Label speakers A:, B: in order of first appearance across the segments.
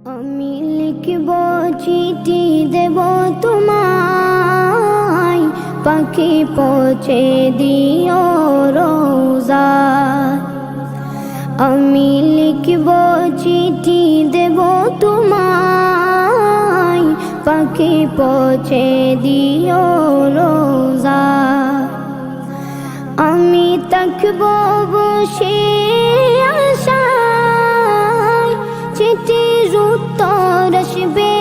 A: আমি লিখব চিঠি দেব তোমায়, পাখি পৌঁছে দিও রোজা। আমি লিখব চিঠি দেব তোমায়, পাখি পৌঁছে দিও রোজা। আমি থাকব বসে আশায়, চিঠির উত্তর আসবে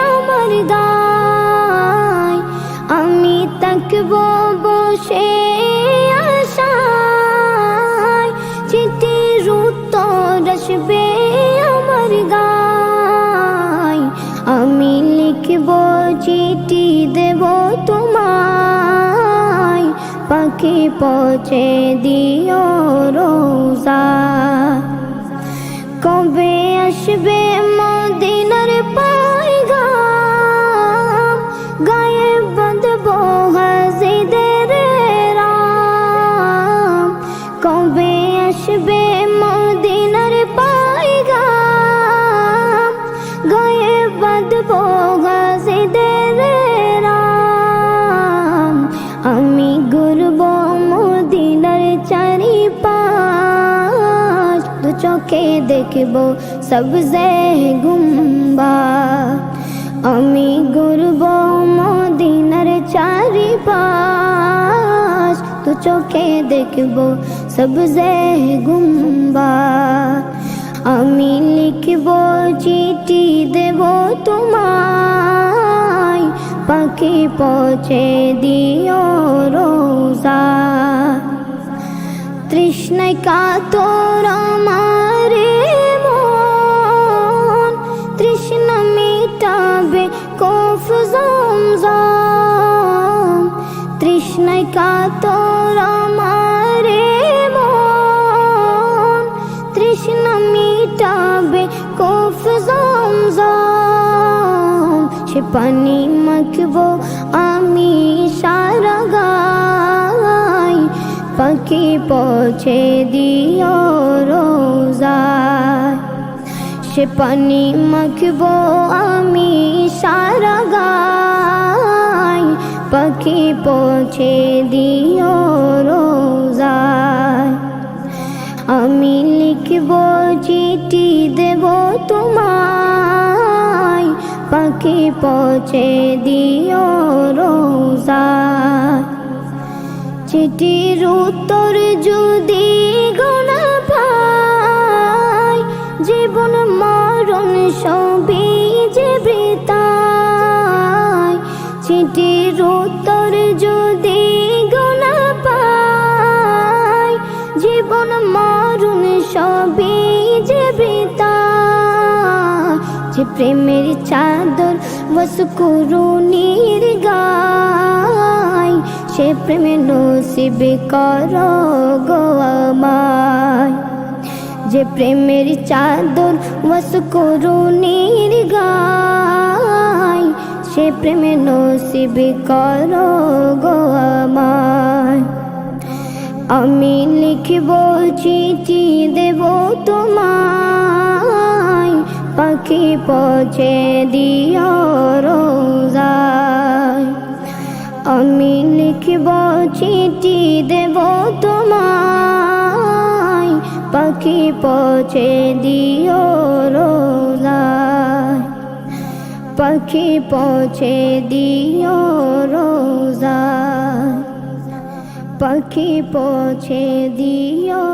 A: আমার দায়। আমি থাকব বসে আশায়, চিঠির উত্তর আসবে আমার গায়। আমি লিখব চিঠি দেব তোমায়, পাখি পৌঁছে দিও রোজা। কবে আসবে মদিনার পয়গাম, গায়ে বাঁধব হাজিদের রাম। কবে আসবে মদিনার পয়গাম, গায়ে বাঁধব হাজিদের রাম। আমি ঘুরব মদিনার চারিপাশ, দু চোখে দেখব সবজে গুম্বাদ। আমি ঘুরব মদিনার চারিপাশ, দু চোখে দেখব সবজে গুম্বাদ। আমি লিখব চিঠি দেব তোমায়, পাখি পৌঁছে দিও রোজা। তৃষ্ণায় কাতর আমার মন, তৃষ্ণা মিটাবে কফ জমজম। তৃষ্ণায় কাতর আমার মন, তৃষ্ণা মিটাবে কফ জমজম। সে পানি মাখবো আমি সারা গায়, পাখি পৌঁছে দিও রোজায়। সে পানি মাখবো আমি সারা গায়, পাখি পৌঁছে দিও রোজায়। আমি লিখব চিঠি দেব তোমায়, পাখি পৌঁছে দিও রোজায়। চিঠির উত্তর যদি গোনা পাই, জীবন মরণ সবই যে বৃথায়। চিঠির উত্তর যদি গোনা পাই, জীবন মরণ সবই যে বৃথায়। যে প্রেমের চাদর বসকুরুনির গায়, সে প্রেমে নসিব করো গো আমায়। যে প্রেমের চাদর বসকুরুনির গায়, সে প্রেমে নসিব করো গো আমায়। আমি লিখব চিঠি দেব তোমায়, পাখি পৌঁছে দিও রোজায়। আমি লিখব চিঠি দেব তোমায়, পাখি পৌঁছে দিও রোজায়। পাখি পৌঁছে দিও রোজায়, পাখি পৌঁছে দিও